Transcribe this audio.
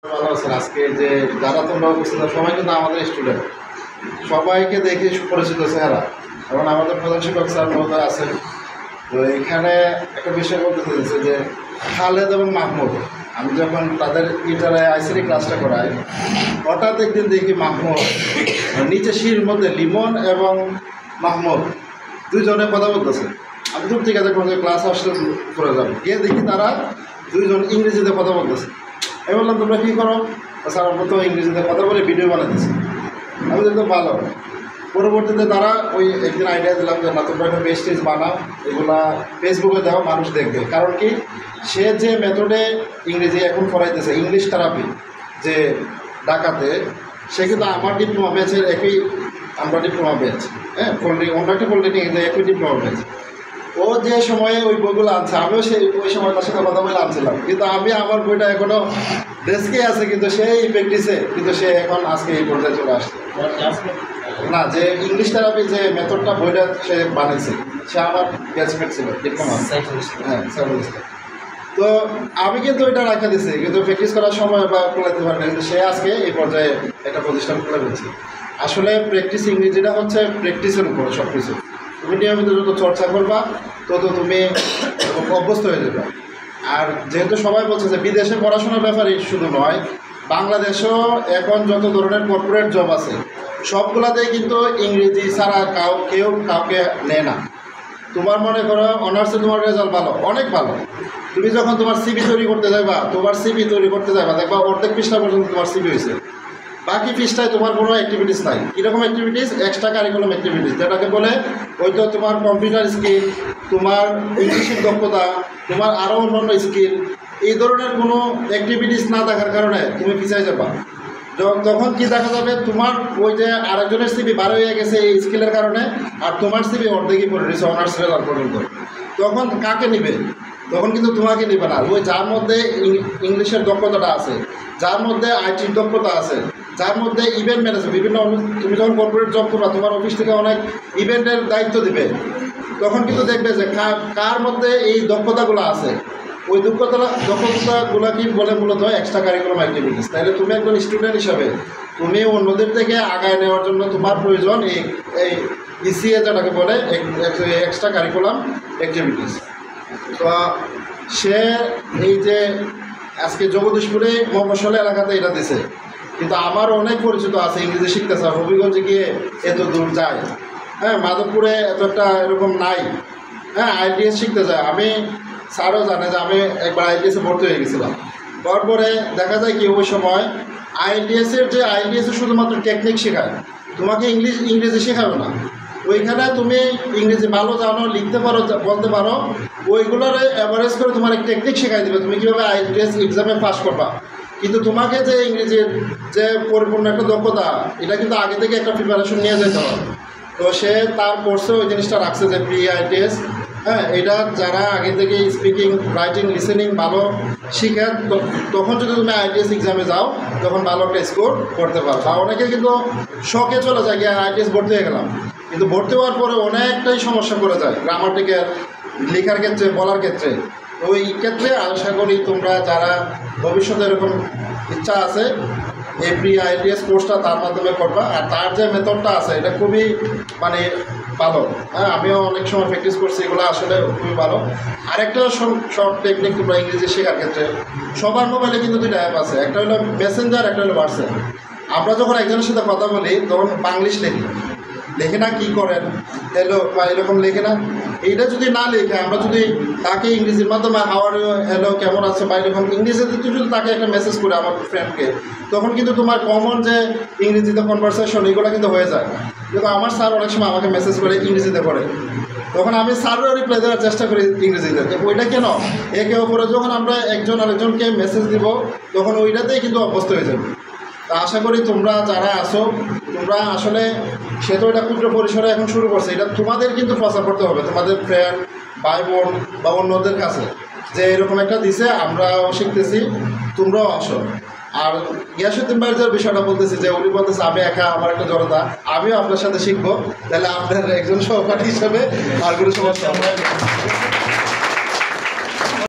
ভালো আছেন। আজকে যে যারা তোমরা উপস্থিত সবাই কিন্তু আমাদের স্টুডেন্ট, সবাইকে দেখে পরিচিত চেহারা, এবং আমাদের প্রধান শিক্ষক স্যার মহোদয় আছেন। তো এখানে একটা বিষয় বলতে চাইছে যে খালেদ এবং মাহমুদ, আমি যখন তাদের গিটারে আইসিডি ক্লাসটা করাই, হঠাৎ একদিন দেখি মাহমুদ নিচে সিঁড়ির মধ্যে লিমন এবং মাহমুদ দুইজনে কথা বলতেছে। আমি দূর থেকে দেখলাম যে ক্লাস আসলে করে যাবে, গিয়ে দেখি তারা দুইজন ইংরেজিতে কথা বলতেছে। আমি বললাম তোমরা কী করো? স্যার আমরা তো ইংরেজিতে কথা বলে ভিডিও বানাতেছি। আমি তো ভালো। পরবর্তীতে তারা ওই একদিন আইডিয়া দিলাম যে না তোমরা একটা পেজ টেজ বানাও, এগুলা ফেসবুকে দেওয়া, মানুষ দেখবে। কারণ কি, সে যে মেথডে ইংরেজি এখন পড়াইতেছে, ইংলিশ থেরাপি যে ঢাকাতে, সে কিন্তু আমার ডিপ্লোমা ব্যাচের একই, আমরা ডিপ্লোমা ব্যাচ, হ্যাঁ অন্য একটা পলিটেকনিক একই ডিপ্লোমা ব্যাচ। ও যে সময়ে ওই বইগুলো আনছে, আমিও সেই ওই সময় তার সাথে কথা বলে আনছিলাম, কিন্তু আমি আমার বইটা এখনও ডেস্কে আছে, কিন্তু সেই প্র্যাকটিসে, কিন্তু সে এখন আজকে এই পর্যায়ে চলে আসছে না। যে ইংলিশ থেরাপি যে মেথডটা বইটা সে বানিয়েছে, সে আমার ব্যাচমেট ছিল ডিপ্লোমা, হ্যাঁ সাইকোলজিস্ট। তো আমি কিন্তু ওইটা রাখা দিছি, কিন্তু প্র্যাকটিস করার সময় বা খোলাতে পারি না, কিন্তু সে আজকে এই পর্যায়ে একটা প্রতিষ্ঠান খুলে ফেলছে। আসলে প্র্যাকটিস ইংরেজিটা হচ্ছে প্র্যাকটিসের উপরে সব কিছু। তুমি নিয়মিত যত চর্চা করবা তত তুমি অভ্যস্ত হয়ে যাবে। আর যেহেতু সবাই বলছে যে বিদেশে পড়াশোনার ব্যাপারে শুধু নয়, বাংলাদেশেও এখন যত ধরনের কর্পোরেট জব আছে সবগুলাতেই কিন্তু ইংরেজি ছাড়া কেউ কাউকে নেয় না। তোমার মনে করো অনার্সে তোমার রেজাল্ট ভালো, অনেক ভালো, তুমি যখন তোমার সিভি তৈরি করতে যাবা, দেখবা অর্ধেক পৃষ্ঠা পর্যন্ত তোমার সিভি হয়েছে, বাকি পৃষ্ঠায় তোমার কোনো অ্যাক্টিভিটিস নাই। কীরকম অ্যাক্টিভিটিস? এক্সট্রা কারিকুলাম অ্যাক্টিভিটিস, যেটাকে বলে হয়তো তোমার কম্পিউটার স্কিল, তোমার ইংলিশের দক্ষতা, তোমার আরও অন্যান্য স্কিল, এই ধরনের কোনো অ্যাক্টিভিটিস না থাকার কারণে তুমি পিছিয়ে যাবা। তখন কি দেখা যাবে, তোমার ওই যে আরেকজনের সিভি বার হয়ে গেছে এই স্কিলের কারণে, আর তোমার সিভি অর্ধেকই পড়ে রয়েছে অনার্স রেজাল্ট পর্যন্ত। তখন কাকে নিবে? তখন কিন্তু তোমাকে নিবে না। ওই যার মধ্যে ইংলিশের দক্ষতাটা আছে, যার মধ্যে আইটির দক্ষতা আছে, যার মধ্যে ইভেন্ট ম্যানেজমেন্ট, বিভিন্ন তুমি যখন কর্পোরেট জব করবা, তোমার অফিস থেকে অনেক ইভেন্টের দায়িত্ব দিবে, তখন কিন্তু দেখবে যে কার মধ্যে এই দক্ষতাগুলো আছে। ওই দক্ষতাগুলো কি বলে মূলত এক্সট্রা কারিকুলাম অ্যাক্টিভিটিস। তাহলে তুমি একজন স্টুডেন্ট হিসাবে তুমি অন্যদের থেকে আগায় নেওয়ার জন্য তোমার প্রয়োজন এই ইসিএ, যেটাকে বলে এক্সট্রা কারিকুলাম অ্যাক্টিভিটিস। তো সে এই যে আজকে জগদীশপুরে মফস্বল এলাকাতে এটা দিছে, কিন্তু আমার অনেক পরিচিত আছে ইংরেজি শিখতে চায়, হবিগঞ্জে গিয়ে এত দূর যায়, হ্যাঁ মাধবপুরে এত একটা এরকম নাই, হ্যাঁ আইটিএস শিখতে যায়। আমি স্যারও জানে যে আমি একবার আইটিএসে ভর্তি হয়ে গেছিলাম, তারপরে দেখা যায় কি ওই সময় আইটিএসের শুধুমাত্র টেকনিক শেখায়, তোমাকে ইংরেজি শেখাবে না। ওইখানে তুমি ইংরেজি ভালো জানো, লিখতে পারো, বলতে পারো, ওইগুলোর অ্যাভারেজ করে তোমার এক টেকনিক শেখাই দেবে তুমি কীভাবে আইটিএস এক্সামে পাস করবা। কিন্তু তোমাকে যে ইংরেজির যে পরিপূর্ণ একটা দক্ষতা, এটা কিন্তু আগে থেকে একটা প্রিপারেশন নিয়ে যেতে হবে। তো সে তার কোর্সে ওই জিনিসটা রাখছে যে প্রি আইটিএস, হ্যাঁ এটা যারা আগে থেকে স্পিকিং, রাইটিং, লিসেনিং ভালো শিখে, তখন যদি তুমি আইটিএস এক্সামে যাও তখন ভালো একটা স্কোর করতে পারো। বা অনেকে কিন্তু শখে চলে যায় গিয়ে আইটিএস ভর্তি হয়ে গেলাম, কিন্তু ভর্তি হওয়ার পরে অনেকটাই সমস্যা করে যায় গ্রামাটিকের, লেখার ক্ষেত্রে, বলার ক্ষেত্রে। ওই ক্ষেত্রে আশা করি তোমরা যারা ভবিষ্যতে এরকম ইচ্ছা আছে, এই প্রি আইটিএস কোর্সটা তার মাধ্যমে করবা। আর তার যে মেথডটা আছে এটা খুবই ভালো, হ্যাঁ আমিও অনেক সময় প্র্যাকটিস করছি, এগুলো আসলে খুবই ভালো। আরেকটা শর্ট টেকনিক তোমরা ইংরেজি শেখার ক্ষেত্রে, সবার মোবাইলে কিন্তু দুইটা অ্যাপ আছে, একটা হলো মেসেঞ্জার, একটা হলো হোয়াটসঅ্যাপ। আমরা যখন একজনের সাথে কথা বলি তখন বাংলিশ লেখে না, কী করেন, হ্যালো বা এরকম লেখে না। এইটা যদি না লেখে, আমরা যদি তাকে ইংরেজির মাধ্যমে হাওয়ার হ্যালো কেমন আছে বা এরকম ইংরেজিতে যদি তাকে একটা মেসেজ করে আমার ফ্রেন্ডকে, তখন কিন্তু তোমার কমন যে ইংরেজিতে কনভারসেশন এগুলো কিন্তু হয়ে যায়। কিন্তু আমার স্যার অনেক সময় আমাকে মেসেজ করে ইংরেজিতে করে, তখন আমি স্যারেরও রিপ্লাই দেওয়ার চেষ্টা করি ইংরেজিতে। ওইটা কেন, একে অপরে যখন আমরা একজন আরেকজনকে মেসেজ দিব তখন ওইটাতেই কিন্তু অভ্যস্ত হয়ে যাবে। তা আশা করি তোমরা যারা আসো, তোমরা আসলে সে তো এটা ক্ষুদ্র পরিসরে এখন শুরু করছে, এটা তোমাদের কিন্তু প্রচার করতে হবে তোমাদের ফ্রেন্ড, ভাই বোন বা অন্যদের কাছে, যে এরকম একটা দিছে, আমরাও শিখতেছি, তোমরাও আসো। আর গিয়াসউদ্দিন ভাইয়ের যে বিষয়টা বলতেছি, যে উনি বলতেছে আমি একা, আমার একটা জড়তা, আমিও আপনার সাথে শিখবো, তাহলে আপনার একজন সহপাঠী হিসেবে আর কোনো সমস্যা